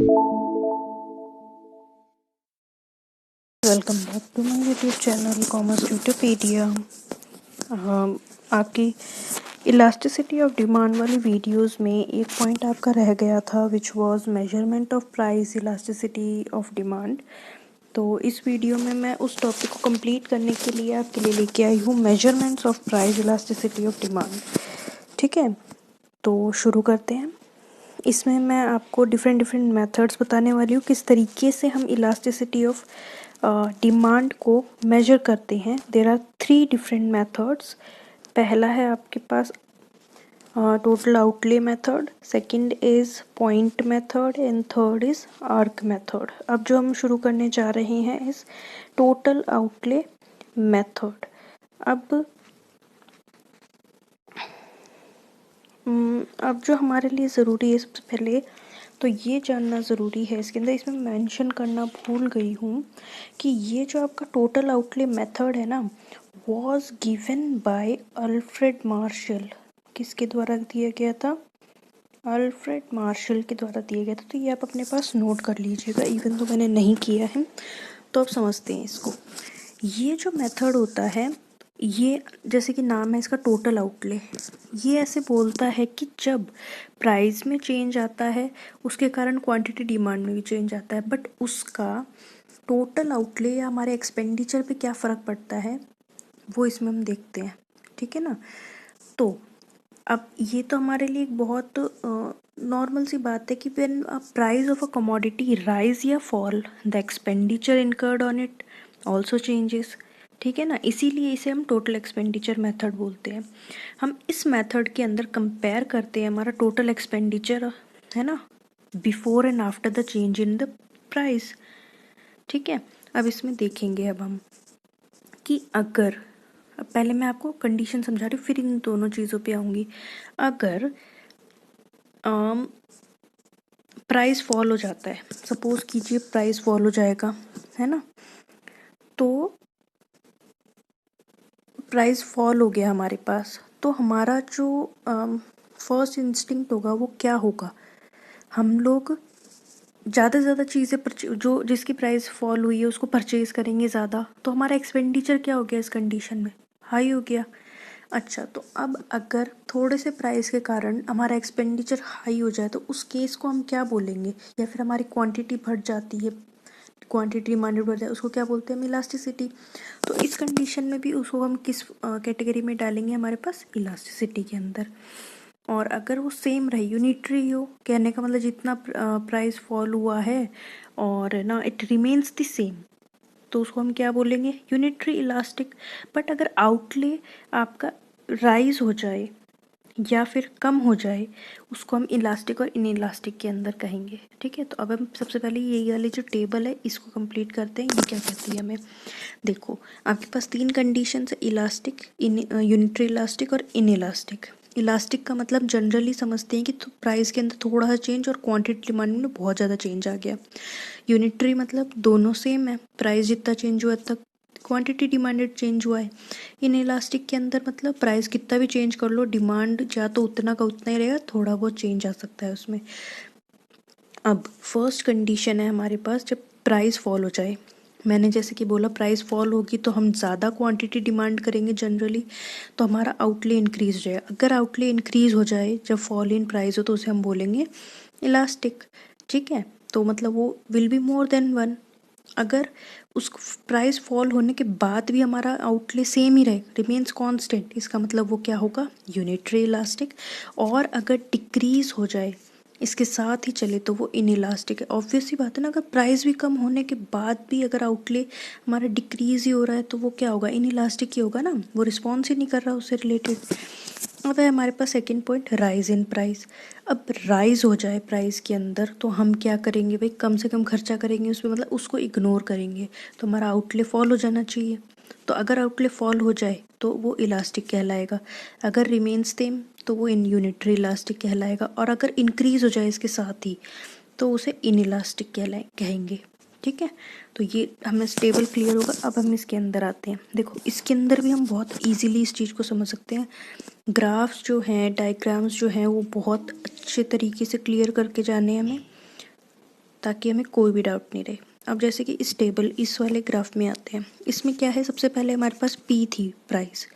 Welcome back to my YouTube channel commerce Tutopedia. आपकी elasticity of demand वाली videos में एक पॉइंट आपका रह गया था which was measurement of price elasticity of demand. तो इस वीडियो में मैं उस टॉपिक को कंप्लीट करने के लिए आपके लिए लेके आई हूँ measurements of price elasticity of demand. ठीक है, तो शुरू करते हैं। इसमें मैं आपको डिफरेंट मेथड्स बताने वाली हूँ किस तरीके से हम इलास्टिसिटी ऑफ डिमांड को मेजर करते हैं। There are 3 different methods. पहला है आपके पास total outlay method, second is point method and third is arc method. अब जो हम शुरू करने जा रहे हैं इस टोटल आउटले मेथड। अब जो हमारे लिए ज़रूरी है सबसे पहले तो ये जानना ज़रूरी है, इसके अंदर इसमें मेंशन करना भूल गई हूँ कि ये जो आपका टोटल आउटले मेथड है ना was given by Alfred Marshall. किसके द्वारा दिया गया था? अल्फ्रेड मार्शल के द्वारा दिया गया था। तो ये आप अपने पास नोट कर लीजिएगा, इवन तो मैंने नहीं किया है। तो अब समझते हैं इसको। ये जो मेथड होता है, ये जैसे कि नाम है इसका टोटल आउटले, ये ऐसे बोलता है कि जब प्राइस में चेंज आता है उसके कारण क्वांटिटी डिमांड में भी चेंज आता है, बट उसका टोटल आउटले या हमारे एक्सपेंडिचर पे क्या फ़र्क पड़ता है वो इसमें हम देखते हैं। ठीक है ना। तो अब ये तो हमारे लिए एक बहुत नॉर्मल सी बात है कि when price of a commodity rise या fall the expenditure incurred on it also changes. ठीक है ना, इसीलिए इसे हम टोटल एक्सपेंडिचर मेथड बोलते हैं। हम इस मेथड के अंदर कंपेयर करते हैं हमारा टोटल एक्सपेंडिचर है ना before and after the change in the price. ठीक है, अब इसमें देखेंगे अब हम कि अगर, अब पहले मैं आपको कंडीशन समझा रही हूँ फिर इन दोनों चीज़ों पे आऊँगी। अगर प्राइस फॉल हो जाता है, सपोज कीजिए प्राइस फॉल हो जाएगा है ना, तो प्राइस फॉल हो गया हमारे पास, तो हमारा जो फर्स्ट इंस्टिंक्ट होगा वो क्या होगा? हम लोग ज़्यादा से ज़्यादा चीज़ें जो जिसकी प्राइस फॉल हुई है उसको परचेज़ करेंगे ज़्यादा, तो हमारा एक्सपेंडिचर क्या हो गया इस कंडीशन में? हाई हो गया। अच्छा, तो अब अगर थोड़े से प्राइस के कारण हमारा एक्सपेंडिचर हाई हो जाए तो उस केस को हम क्या बोलेंगे? या फिर हमारी क्वांटिटी बढ़ जाती है, क्वांटिटी डिमांडेड बढ़ जाए, उसको क्या बोलते हैं? हम इलास्टिसिटी। तो इस कंडीशन में भी उसको हम किस कैटेगरी में डालेंगे? हमारे पास इलास्टिसिटी के अंदर। और अगर वो सेम रहे, यूनिटरी हो, कहने का मतलब जितना प्राइस फॉल हुआ है और ना इट रिमेन्स द सेम, तो उसको हम क्या बोलेंगे? Unitary elastic. बट अगर आउटले आपका राइज हो जाए या फिर कम हो जाए उसको हम इलास्टिक और इन इलास्टिक के अंदर कहेंगे। ठीक है, तो अब हम सबसे पहले ये वाली जो टेबल है इसको कंप्लीट करते हैं। ये क्या कहती है हमें? देखो, आपके पास 3 कंडीशन है, इलास्टिक, यूनिटरी इलास्टिक और इन इलास्टिक। इलास्टिक का मतलब जनरली समझते हैं कि तो प्राइस के अंदर थोड़ा सा चेंज और क्वांटिटी डिमांड में बहुत ज़्यादा चेंज आ गया। यूनिटरी मतलब दोनों सेम है, प्राइस जितना चेंज हुआ तक क्वांटिटी डिमांडेड चेंज हुआ है। इन इलास्टिक के अंदर मतलब प्राइस कितना भी चेंज कर लो, डिमांड या तो उतना का उतना ही रहेगा, थोड़ा बहुत चेंज आ सकता है उसमें। अब फर्स्ट कंडीशन है हमारे पास जब प्राइस फॉल हो जाए। मैंने जैसे कि बोला प्राइस फॉल होगी तो हम ज़्यादा क्वांटिटी डिमांड करेंगे जनरली, तो हमारा आउटले इंक्रीज हो जाए। अगर आउटले इंक्रीज हो जाए जब फॉल इन प्राइस हो तो उसे हम बोलेंगे इलास्टिक। ठीक है, तो मतलब वो विल बी मोर देन 1। अगर उस प्राइस फॉल होने के बाद भी हमारा आउटले सेम ही रहे, रिमेन्स कांस्टेंट, इसका मतलब वो क्या होगा? Unitary elastic. और अगर डिक्रीज हो जाए इसके साथ ही चले तो वो इन इलास्टिक है। ऑब्वियस सी बात है ना, अगर प्राइस भी कम होने के बाद भी अगर आउटले हमारा डिक्रीज ही हो रहा है तो वो क्या होगा? इन इलास्टिक ही होगा ना, वो रिस्पॉन्स ही नहीं कर रहा उससे रिलेटेड। अब है हमारे पास second point, rise in price. अब राइज हो जाए प्राइस के अंदर तो हम क्या करेंगे भाई? कम से कम खर्चा करेंगे उसमें, मतलब उसको इग्नोर करेंगे, तो हमारा आउटले फॉल हो जाना चाहिए। तो अगर आउटले फॉल हो जाए तो वो इलास्टिक कहलाएगा, अगर रिमेन्स सेम तो वो इन यूनिटरी इलास्टिक कहलाएगा, और अगर इंक्रीज हो जाए इसके साथ ही तो उसे इन इलास्टिक कहेंगे। ठीक है, तो ये हमें स्टेबल क्लियर होगा। अब हम इसके अंदर आते हैं। देखो, इसके अंदर भी हम बहुत इजीली इस चीज़ को समझ सकते हैं। ग्राफ्स जो हैं, डायग्राम्स जो हैं वो बहुत अच्छे तरीके से क्लियर करके जाने हमें। ताकि हमें कोई भी डाउट नहीं रहे। अब जैसे कि इस टेबल इस वाले ग्राफ में आते हैं, इसमें क्या है, सबसे पहले हमारे पास पी थी प्राइस,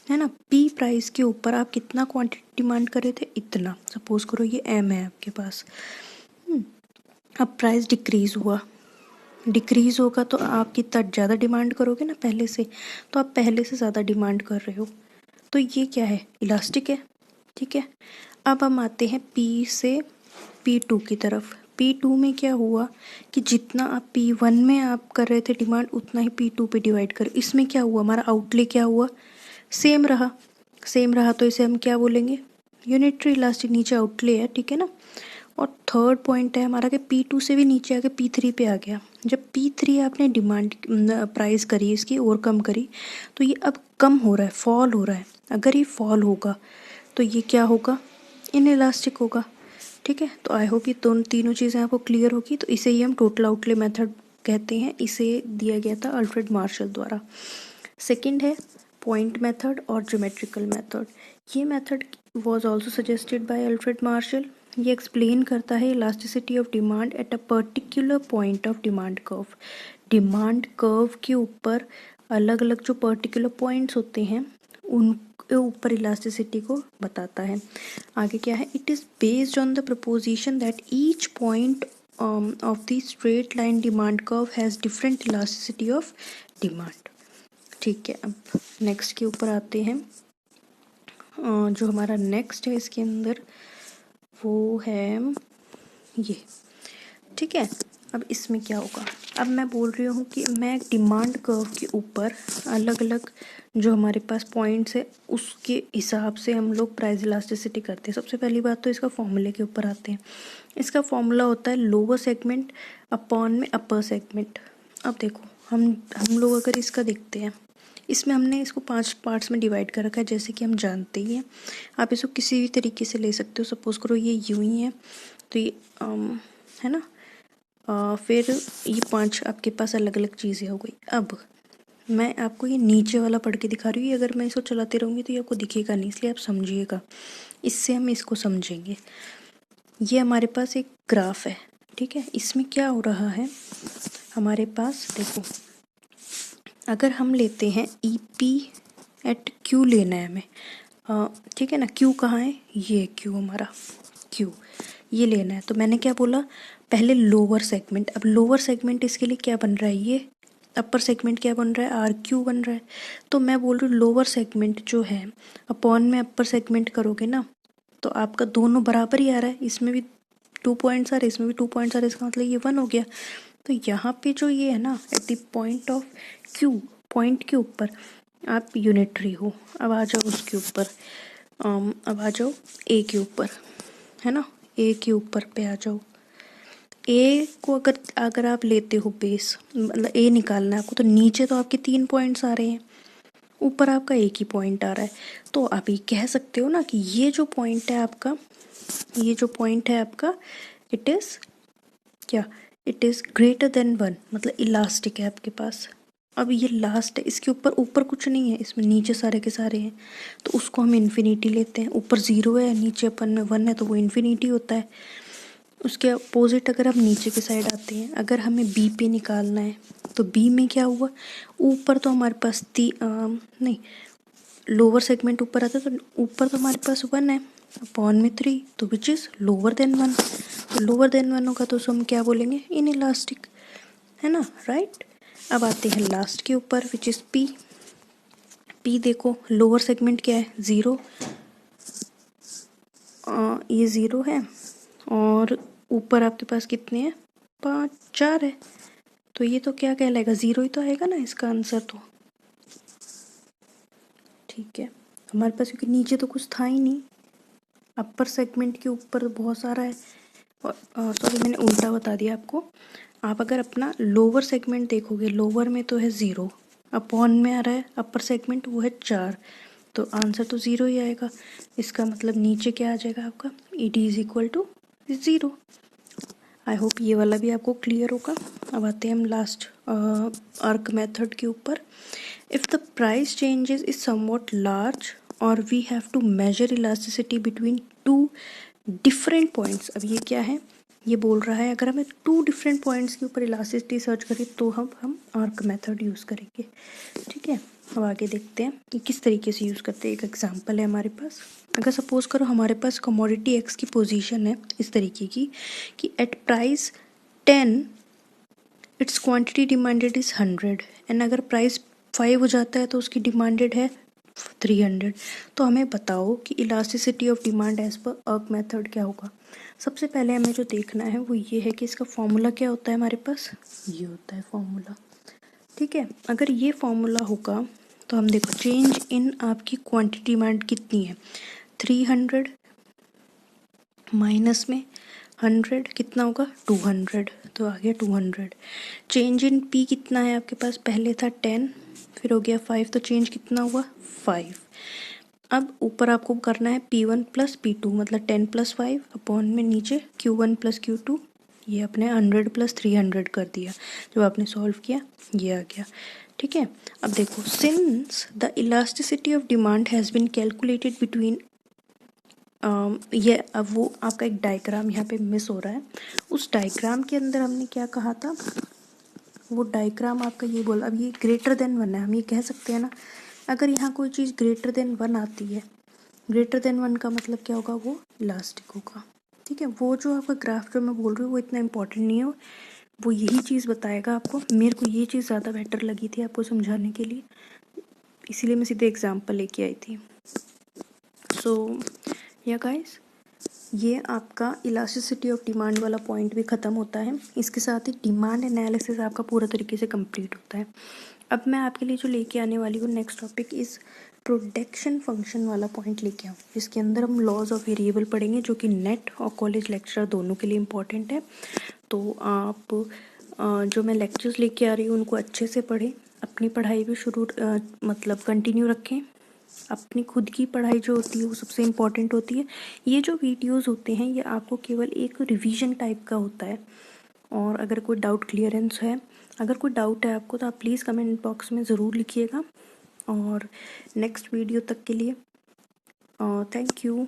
है ना। पी प्राइस के ऊपर आप कितना क्वांटिटी डिमांड कर रहे थे, इतना। सपोज करो ये एम है आपके पास। अब प्राइस डिक्रीज हुआ, डिक्रीज होगा तो आप कितना ज़्यादा डिमांड करोगे ना पहले से, तो आप पहले से ज़्यादा डिमांड कर रहे हो, तो ये क्या है, इलास्टिक है, ठीक है। अब हम आते हैं पी से P2 की तरफ। P2 में क्या हुआ कि जितना आप P1 में आप कर रहे थे डिमांड, उतना ही P2 पे डिवाइड कर। इसमें क्या हुआ, हमारा आउटले क्या हुआ, सेम रहा। सेम रहा तो इसे हम क्या बोलेंगे, यूनिटरी इलास्टिक, नीचे आउटले है, ठीक है ना। और थर्ड पॉइंट है हमारा कि P2 से भी नीचे आके P3 पे आ गया। जब P3 आपने डिमांड प्राइस करी इसकी और कम करी, तो ये अब कम हो रहा है, फॉल हो रहा है। अगर ये फॉल होगा तो ये क्या होगा, इनइलास्टिक होगा, ठीक है। तो आई होप ये तीनों चीज़ें आपको क्लियर होगी। तो इसे ही हम टोटल आउटले मेथड कहते हैं। इसे दिया गया था अल्फ्रेड मार्शल द्वारा। सेकंड है पॉइंट मेथड और ज्योमेट्रिकल मेथड। ये method was also suggested by Alfred Marshall. ये एक्सप्लेन करता है elasticity of demand at a particular point of demand curve. Demand curve के ऊपर अलग अलग जो पर्टिकुलर पॉइंट्स होते हैं उनके ऊपर इलास्टिसिटी को बताता है। आगे क्या है, it is based on the preposition that each point of the straight line demand curve has different elasticity of demand, ठीक है। अब नेक्स्ट के ऊपर आते हैं। जो हमारा नेक्स्ट है इसके अंदर वो है ये, ठीक है। अब इसमें क्या होगा, अब मैं बोल रही हूँ कि मैं डिमांड कर्व के ऊपर अलग अलग जो हमारे पास पॉइंट्स है उसके हिसाब से हम लोग प्राइस इलास्टिसिटी करते हैं। सबसे पहली बात तो इसका फॉर्मूले के ऊपर आते हैं। इसका फॉर्मूला होता है लोअर सेगमेंट अपॉन में अपर सेगमेंट। अब देखो हम लोग अगर इसका देखते हैं, इसमें हमने इसको 5 पार्ट्स में डिवाइड कर रखा है, जैसे कि हम जानते ही हैं। आप इसको किसी भी तरीके से ले सकते हो। सपोज करो ये यूं ही है, तो ये है ना। फिर ये 5 आपके पास अलग अलग चीज़ें हो गई। अब मैं आपको ये नीचे वाला पढ़ के दिखा रही हूँ। ये अगर मैं इसको चलाते रहूँगी तो ये आपको दिखेगा नहीं, इसलिए आप समझिएगा, इससे हम इसको समझेंगे। ये हमारे पास एक ग्राफ है, ठीक है। इसमें क्या हो रहा है, हमारे पास देखो, अगर हम लेते हैं ई पी एट क्यू लेना है हमें, ठीक है ना। क्यू कहाँ है, ये क्यू हमारा, क्यू ये लेना है। तो मैंने क्या बोला, पहले लोअर सेगमेंट। अब लोअर सेगमेंट इसके लिए क्या बन रहा है, ये अपर सेगमेंट क्या बन रहा है, आर क्यू बन रहा है। तो मैं बोल रही हूँ लोअर सेगमेंट जो है अपॉन में अपर सेगमेंट करोगे ना, तो आपका दोनों बराबर ही आ रहा है। इसमें भी 2 पॉइंट्स आ रहे, इसमें भी 2 पॉइंट्स आ रहे, इसका मतलब ये 1 हो गया। तो यहाँ पे जो ये है ना, at the point of Q, point के ऊपर आप यूनिटरी हो। अब आ जाओ उसके ऊपर, अब आ जाओ ए के ऊपर, है ना। ए के ऊपर पे आ जाओ। ए को अगर आप लेते हो बेस, मतलब ए निकालना है आपको, तो नीचे तो आपके 3 पॉइंट्स आ रहे हैं, ऊपर आपका एक ही पॉइंट आ रहा है। तो आप ये कह सकते हो ना कि ये जो पॉइंट है आपका, ये जो पॉइंट है आपका, इट इज़ क्या, इट इज़ ग्रेटर देन 1, मतलब इलास्टिक है आपके पास। अब ये लास्ट है, इसके ऊपर कुछ नहीं है, इसमें नीचे सारे के सारे हैं, तो उसको हम इन्फिनिटी लेते हैं। ऊपर 0 है, नीचे अपन में 1 है, तो वो इन्फिनिटी होता है। उसके अपोजिट अगर हम नीचे के साइड आते हैं, अगर हमें बी पे निकालना है, तो बी में क्या हुआ, ऊपर तो हमारे पास नहीं, लोअर सेगमेंट ऊपर आता है, तो ऊपर तो हमारे पास 1 है अपॉन में 3, तो विच इज़ लोअर देन 1। तो लोअर देन 1 होगा तो उसको हम क्या बोलेंगे, इन इलास्टिक, है ना, राइट। अब आते हैं लास्ट के ऊपर, विच इज़ पी। पी देखो लोअर सेगमेंट क्या है, 0, ये 0 है, और ऊपर आपके पास कितने हैं, 5 4 है। तो ये तो क्या कहलाएगा, 0 ही तो आएगा ना इसका आंसर तो, ठीक है। हमारे पास क्योंकि नीचे तो कुछ था ही नहीं, अपर सेगमेंट के ऊपर बहुत सारा है। और सॉरी, मैंने उल्टा बता दिया आपको। आप अगर अपना लोअर सेगमेंट देखोगे, लोअर में तो है 0, अपॉन में आ रहा है अपर सेगमेंट, वो है 4, तो आंसर तो 0 ही आएगा। इसका मतलब नीचे क्या आ जाएगा आपका, E D is equal to 0। I hope ये वाला भी आपको क्लियर होगा। अब आते हैं हम लास्ट आर्क मेथड के ऊपर। If the price changes is somewhat large और we have to measure elasticity between 2 different points. अब ये क्या है, ये बोल रहा है अगर हमें 2 डिफरेंट पॉइंट्स के ऊपर इलास्टिसिटी सर्च करें तो हम आर्क मेथड यूज़ करेंगे। ठीक है, अब आगे देखते हैं कि किस तरीके से यूज़ करते हैं। एक एग्जांपल है हमारे पास, अगर सपोज करो हमारे पास कमोडिटी एक्स की पोजीशन है इस तरीके की कि at price 10 its quantity demanded is 100 and अगर प्राइस 5 हो जाता है तो उसकी डिमांडेड है 300। तो हमें बताओ कि elasticity of demand as per अर्क मेथड क्या होगा। सबसे पहले हमें जो देखना है वो ये है कि इसका फॉर्मूला क्या होता है, हमारे पास ये होता है फॉर्मूला। ठीक है, अगर ये फॉर्मूला होगा तो हम देखो चेंज इन आपकी क्वांटिटी डिमांड कितनी है 300 माइनस में 100 कितना होगा 200, तो आ गया 200। चेंज इन पी कितना है आपके पास, पहले था 10 फिर हो गया 5, तो चेंज कितना हुआ 5। अब ऊपर आपको करना है P1 प्लस P2 मतलब 10 प्लस 5 अपॉन में नीचे Q1 प्लस Q2, ये अपने 100 प्लस 300 कर दिया। जब आपने सॉल्व किया ये आ गया। ठीक है, अब देखो since the elasticity of demand has been calculated between ये अब वो आपका एक डायग्राम यहाँ पे मिस हो रहा है। उस डायग्राम के अंदर हमने क्या कहा था, वो डायग्राम आपका ये बोला, अब ये ग्रेटर देन 1 है, हम ये कह सकते हैं ना अगर यहाँ कोई चीज़ ग्रेटर देन 1 आती है, ग्रेटर देन 1 का मतलब क्या होगा, वो इलास्टिक होगा। ठीक है, वो जो आपका ग्राफ जो मैं बोल रही हूँ वो इतना इंपॉर्टेंट नहीं है, वो यही चीज़ बताएगा आपको। मेरे को ये चीज़ ज़्यादा बेटर लगी थी आपको समझाने के लिए, इसीलिए मैं सीधे एग्जाम्पल लेके आई थी। सो या गाइस, ये आपका इलास्टिसिटी ऑफ डिमांड वाला पॉइंट भी ख़त्म होता है। इसके साथ ही डिमांड एनालिसिस आपका पूरा तरीके से कंप्लीट होता है। अब मैं आपके लिए जो लेके आने वाली हूँ नेक्स्ट टॉपिक इस प्रोडक्शन फंक्शन वाला पॉइंट लेके आऊँ, जिसके अंदर हम लॉज ऑफ वेरिएबल पढ़ेंगे, जो कि नेट और कॉलेज लेक्चर दोनों के लिए इम्पॉर्टेंट है। तो आप जो मैं लेक्चर्स लेके आ रही हूँ उनको अच्छे से पढ़ें, अपनी पढ़ाई भी शुरू मतलब कंटिन्यू रखें। अपनी खुद की पढ़ाई जो होती है वो सबसे इम्पॉर्टेंट होती है। ये जो वीडियोस होते हैं ये आपको केवल एक रिवीजन टाइप का होता है। और अगर कोई डाउट क्लियरेंस है, अगर कोई डाउट है आपको तो आप प्लीज़ कमेंट बॉक्स में ज़रूर लिखिएगा। और नेक्स्ट वीडियो तक के लिए थैंक यू।